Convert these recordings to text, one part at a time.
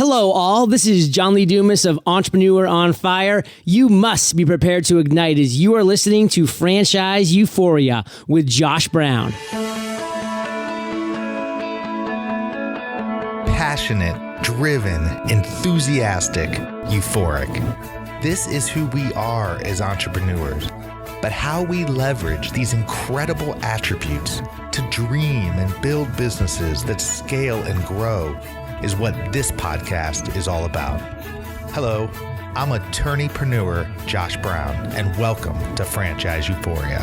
Hello, all. This is John Lee Dumas of Entrepreneur on Fire. You must be prepared to ignite as you are listening to Franchise Euphoria with Josh Brown. Passionate, driven, enthusiastic, euphoric. This is who we are as entrepreneurs. But how we leverage these incredible attributes to dream and build businesses that scale and grow is what this podcast is all about. Hello, I'm attorneypreneur Josh Brown, and welcome to Franchise Euphoria.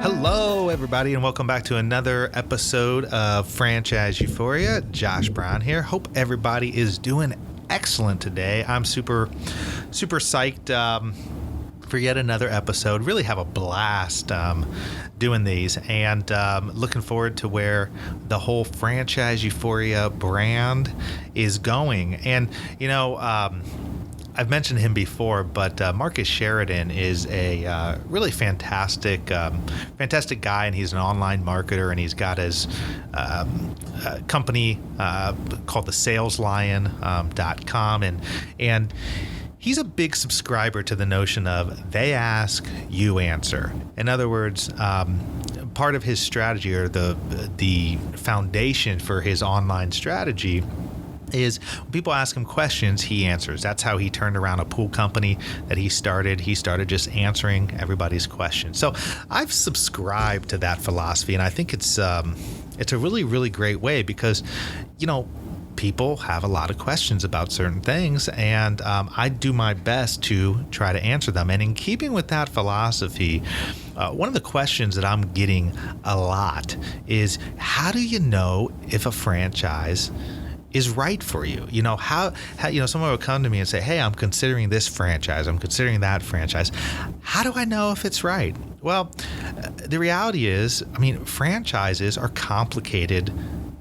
Hello, everybody, and welcome back to another episode of Franchise Euphoria. Josh Brown here. Hope everybody is doing excellent today. I'm super psyched for yet another episode. Really have a blast doing these, and looking forward to where the whole Franchise Euphoria brand is going. And you know, I've mentioned him before, but Marcus Sheridan is a really fantastic guy, and he's an online marketer, and he's got his company called the SalesLion.com, and he's a big subscriber to the notion of they ask, you answer. In other words, part of his strategy, or the foundation for his online strategy, is when people ask him questions, he answers. That's how he turned around a pool company that he started. He started just answering everybody's questions. So I've subscribed to that philosophy, and I think it's a really, really great way because, you know, people have a lot of questions about certain things, and I do my best to try to answer them. And in keeping with that philosophy, one of the questions that I'm getting a lot is, how do you know if a franchise is right for you? You know, how someone will come to me and say, hey, I'm considering this franchise, I'm considering that franchise. How do I know if it's right? Well, the reality is, I mean, franchises are complicated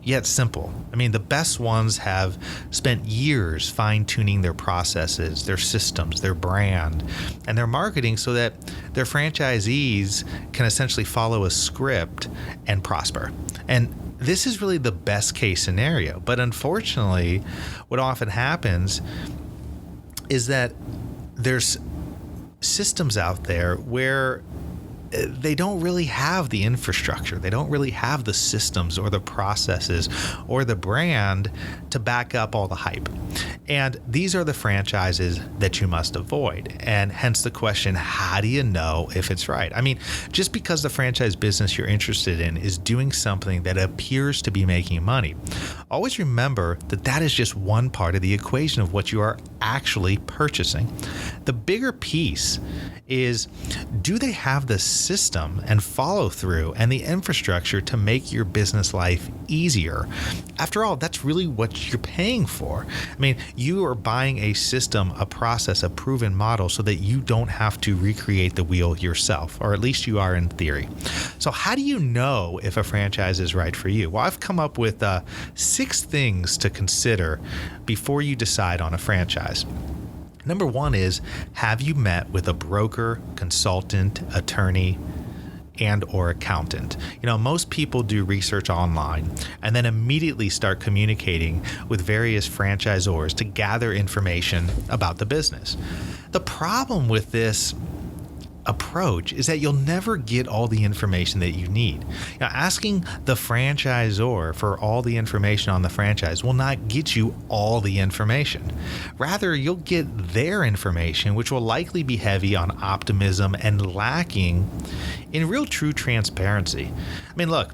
yet simple. I mean, the best ones have spent years fine-tuning their processes, their systems, their brand, and their marketing so that their franchisees can essentially follow a script and prosper. And this is really the best case scenario. But unfortunately, what often happens is that there's systems out there where they don't really have the infrastructure. They don't really have the systems or the processes or the brand to back up all the hype. And these are the franchises that you must avoid. And hence the question, how do you know if it's right? I mean, just because the franchise business you're interested in is doing something that appears to be making money, always remember that that is just one part of the equation of what you are actually purchasing. The bigger piece is, do they have the system and follow through and the infrastructure to make your business life easier? After all, that's really what you're paying for. I mean, you are buying a system, a process, a proven model so that you don't have to recreate the wheel yourself, or at least you are in theory. So how do you know if a franchise is right for you? Well, I've come up with 6 things to consider before you decide on a franchise. Number 1 is, have you met with a broker, consultant, attorney, and or accountant? You know, most people do research online and then immediately start communicating with various franchisors to gather information about the business. The problem with this approach is that you'll never get all the information that you need. Now, asking the franchisor for all the information on the franchise will not get you all the information. Rather, you'll get their information, which will likely be heavy on optimism and lacking in real true transparency. I mean, look,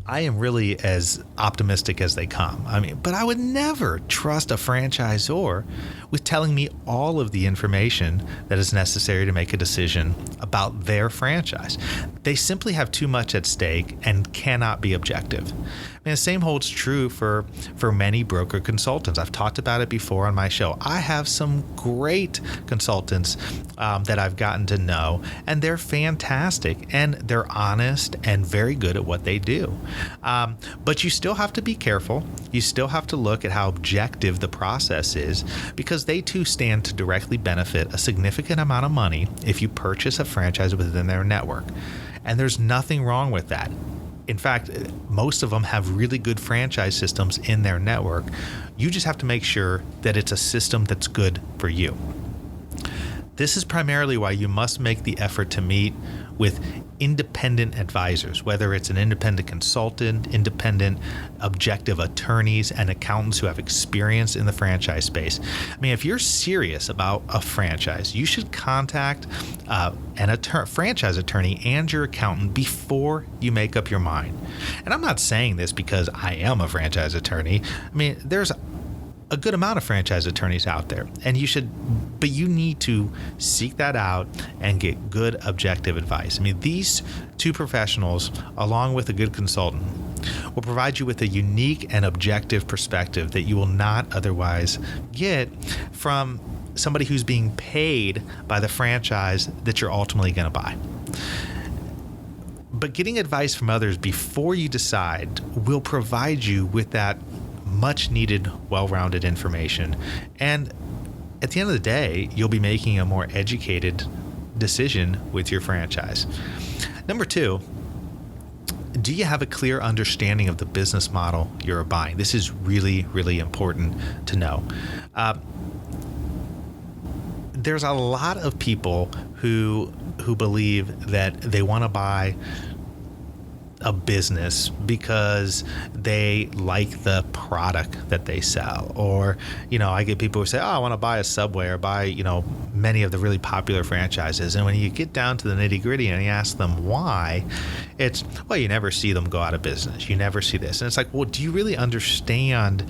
I am really as optimistic as they come. I mean, but I would never trust a franchisor with telling me all of the information that is necessary to make a decision about their franchise. They simply have too much at stake and cannot be objective. I mean, the same holds true for many broker consultants. I've talked about it before on my show. I have some great consultants that I've gotten to know, and they're fantastic, and they're honest and very good at what they do. But you still have to be careful. You still have to look at how objective the process is, because they too stand to directly benefit a significant amount of money if you purchase a franchise within their network. And there's nothing wrong with that. In fact, most of them have really good franchise systems in their network. You just have to make sure that it's a system that's good for you. This is primarily why you must make the effort to meet with independent advisors, whether it's an independent consultant, independent objective attorneys, and accountants who have experience in the franchise space. I mean, if you're serious about a franchise, you should contact franchise attorney and your accountant before you make up your mind. And I'm not saying this because I am a franchise attorney. I mean, there's a good amount of franchise attorneys out there, and but you need to seek that out and get good objective advice. I mean, these two professionals, along with a good consultant, will provide you with a unique and objective perspective that you will not otherwise get from somebody who's being paid by the franchise that you're ultimately going to buy. But getting advice from others before you decide will provide you with that much needed, well-rounded information. And at the end of the day, you'll be making a more educated decision with your franchise. Number 2, do you have a clear understanding of the business model you're buying? This is really, really important to know. There's a lot of people who believe that they want to buy a business because they like the product that they sell. Or, I get people who say, I want to buy a Subway or buy, many of the really popular franchises. And when you get down to the nitty gritty and you ask them why, it's, well, you never see them go out of business. You never see this. And it's like, well, do you really understand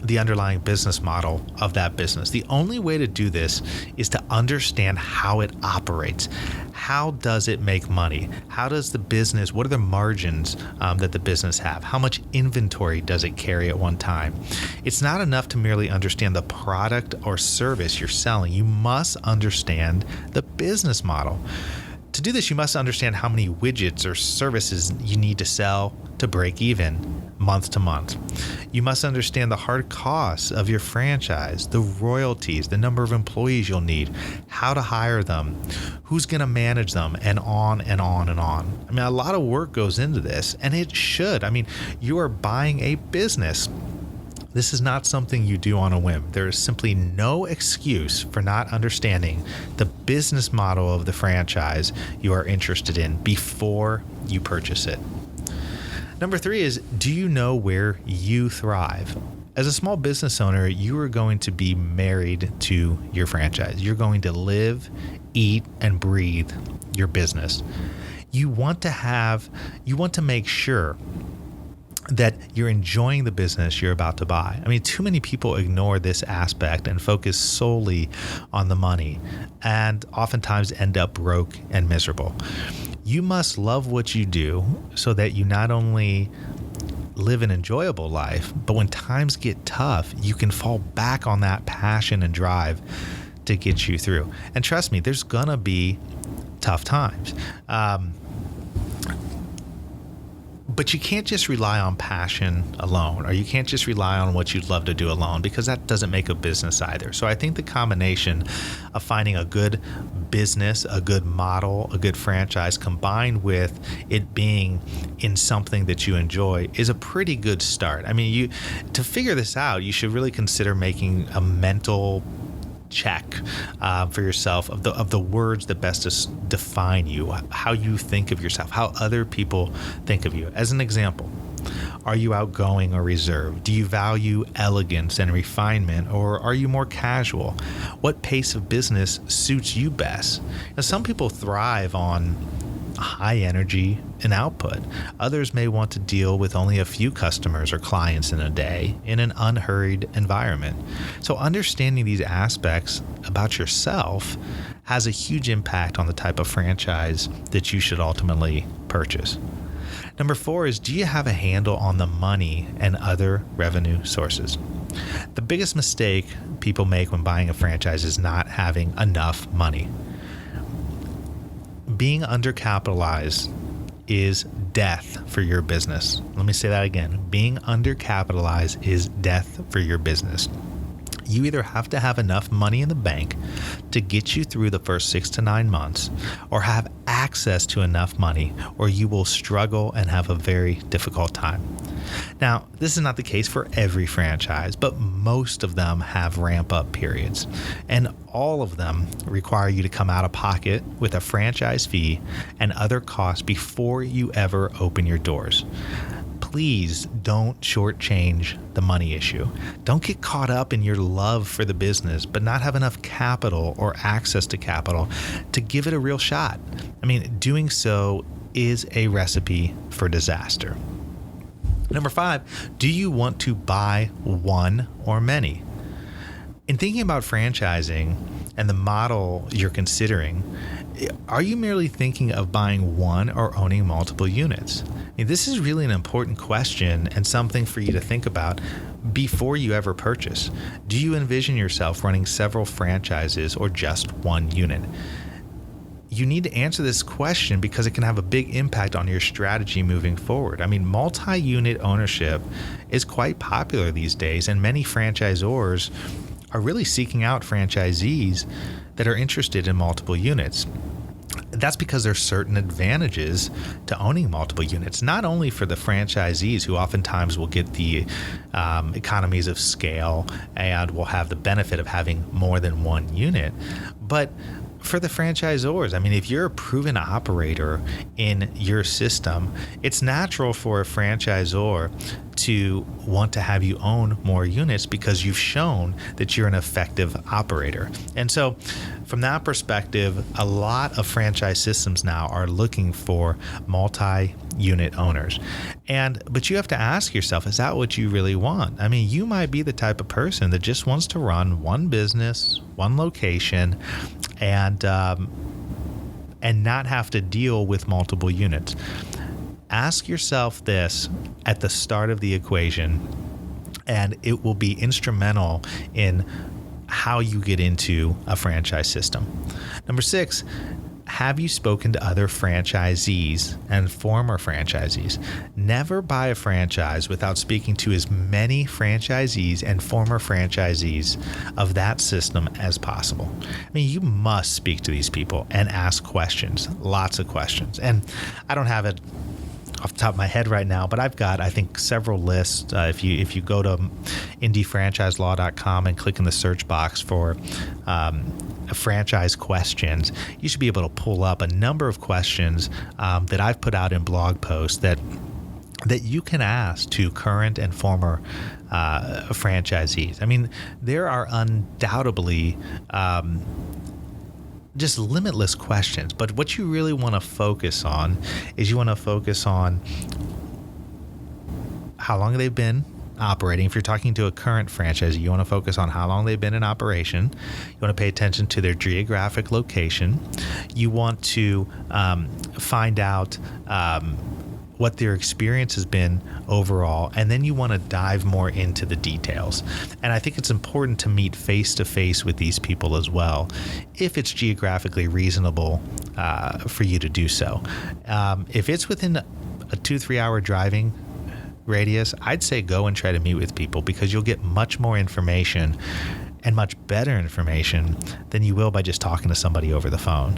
the underlying business model of that business? The only way to do this is to understand how it operates. How does it make money? How does the business, what are the margins that the business have? How much inventory does it carry at one time? It's not enough to merely understand the product or service you're selling. You must understand the business model. To do this, you must understand how many widgets or services you need to sell to break even month to month. You must understand the hard costs of your franchise, the royalties, the number of employees you'll need, how to hire them, who's going to manage them, and on and on and on. I mean, a lot of work goes into this, and it should. I mean, you are buying a business. This is not something you do on a whim. There is simply no excuse for not understanding the business model of the franchise you are interested in before you purchase it. Number 3 is, do you know where you thrive? As a small business owner, you are going to be married to your franchise. You're going to live, eat, and breathe your business. You want to make sure that you're enjoying the business you're about to buy. I mean, too many people ignore this aspect and focus solely on the money, and oftentimes end up broke and miserable. You must love what you do so that you not only live an enjoyable life, but when times get tough, you can fall back on that passion and drive to get you through. And trust me, there's gonna be tough times. But you can't just rely on passion alone, or you can't just rely on what you'd love to do alone, because that doesn't make a business either. So I think the combination of finding a good business, a good model, a good franchise, combined with it being in something that you enjoy is a pretty good start. I mean, to figure this out, you should really consider making a mental check for yourself of the words that best define you, how you think of yourself, how other people think of you. As an example, are you outgoing or reserved? Do you value elegance and refinement, or are you more casual? What pace of business suits you best? Now, some people thrive on high energy and output. Others may want to deal with only a few customers or clients in a day in an unhurried environment. So understanding these aspects about yourself has a huge impact on the type of franchise that you should ultimately purchase. Number 4 is, do you have a handle on the money and other revenue sources? The biggest mistake people make when buying a franchise is not having enough money. Being undercapitalized is death for your business. Let me say that again. Being undercapitalized is death for your business. You either have to have enough money in the bank to get you through the first 6 to 9 months, or have access to enough money, or you will struggle and have a very difficult time. Now, this is not the case for every franchise, but most of them have ramp-up periods, and all of them require you to come out of pocket with a franchise fee and other costs before you ever open your doors. Please don't shortchange the money issue. Don't get caught up in your love for the business, but not have enough capital or access to capital to give it a real shot. I mean, doing so is a recipe for disaster. Number 5, do you want to buy one or many? In thinking about franchising and the model you're considering, are you merely thinking of buying one or owning multiple units? I mean, this is really an important question and something for you to think about before you ever purchase. Do you envision yourself running several franchises or just one unit? You need to answer this question because it can have a big impact on your strategy moving forward. I mean, multi-unit ownership is quite popular these days, and many franchisors are really seeking out franchisees that are interested in multiple units. That's because there's certain advantages to owning multiple units, not only for the franchisees who oftentimes will get the economies of scale and will have the benefit of having more than one unit, but for the franchisors. I mean, if you're a proven operator in your system, it's natural for a franchisor to want to have you own more units because you've shown that you're an effective operator. And so from that perspective, a lot of franchise systems now are looking for multi-unit owners. But you have to ask yourself, is that what you really want? I mean, you might be the type of person that just wants to run one business, one location, and not have to deal with multiple units. Ask yourself this at the start of the equation, and it will be instrumental in how you get into a franchise system. Number 6, have you spoken to other franchisees and former franchisees? Never buy a franchise without speaking to as many franchisees and former franchisees of that system as possible. I mean, you must speak to these people and ask questions, lots of questions. And I don't have it off the top of my head right now, but I've got, I think, several lists. If you go to indiefranchiselaw.com and click in the search box for franchise questions, you should be able to pull up a number of questions that I've put out in blog posts that you can ask to current and former franchisees. I mean, there are undoubtedly just limitless questions, but what you really want to focus on is you want to focus on how long they've been operating. If you're talking to a current franchisee, you want to focus on how long they've been in operation. You want to pay attention to their geographic location. You want to find out what their experience has been overall, and then you want to dive more into the details. And I think it's important to meet face-to-face with these people as well, if it's geographically reasonable for you to do so. If it's within a 2-3 hour driving radius, I'd say go and try to meet with people, because you'll get much more information and much better information than you will by just talking to somebody over the phone.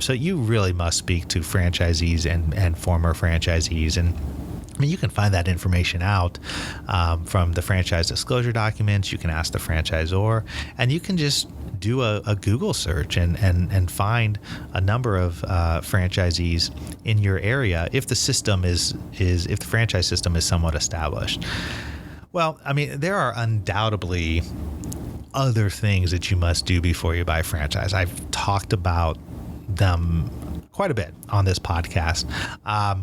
So you really must speak to franchisees and former franchisees. And I mean, you can find that information out from the franchise disclosure documents. You can ask the franchisor, and you can just do a Google search and find a number of franchisees in your area if the system if the franchise system is somewhat established. Well, I mean, there are undoubtedly other things that you must do before you buy a franchise. I've talked about them quite a bit on this podcast. I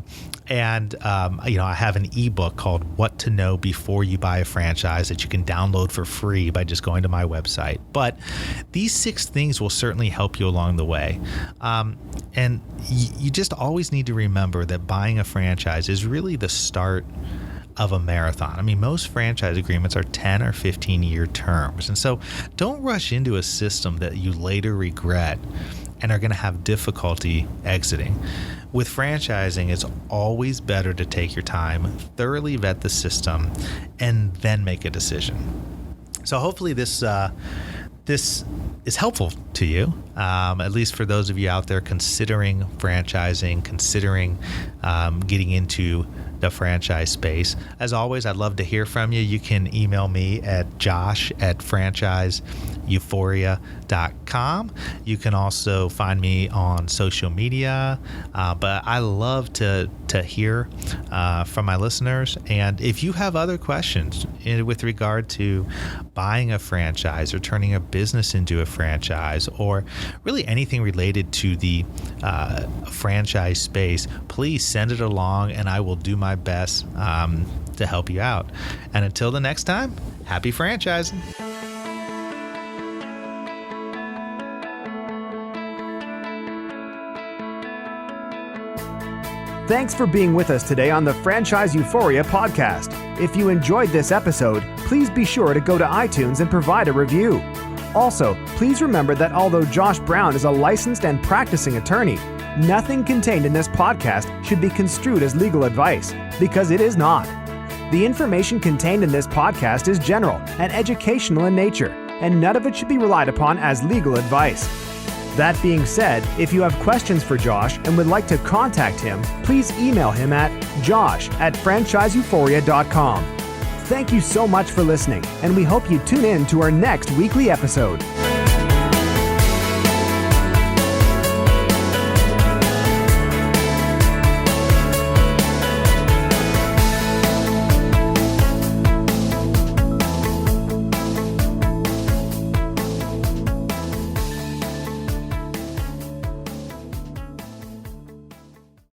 have an ebook called What to Know Before You Buy a Franchise that you can download for free by just going to my website. But these 6 things will certainly help you along the way. And you just always need to remember that buying a franchise is really the start of a marathon. I mean, most franchise agreements are 10 or 15-year terms. And so don't rush into a system that you later regret and are going to have difficulty exiting. With franchising, it's always better to take your time, thoroughly vet the system, and then make a decision. So hopefully this is helpful to you, at least for those of you out there considering franchising, considering getting into the franchise space. As always, I'd love to hear from you. You can email me at josh@franchiseeuphoria.com. You can also find me on social media, but I love to hear from my listeners. And if you have other questions with regard to buying a franchise or turning a business into a franchise, or really anything related to the franchise space, please send it along and I will do my best to help you out. And until the next time, happy franchising. Thanks for being with us today on the Franchise Euphoria podcast. If you enjoyed this episode, please be sure to go to iTunes and provide a review. Also, please remember that although Josh Brown is a licensed and practicing attorney, nothing contained in this podcast should be construed as legal advice, because it is not. The information contained in this podcast is general and educational in nature, and none of it should be relied upon as legal advice. That being said, if you have questions for Josh and would like to contact him, please email him at josh@franchiseeuphoria.com. Thank you so much for listening, and we hope you tune in to our next weekly episode.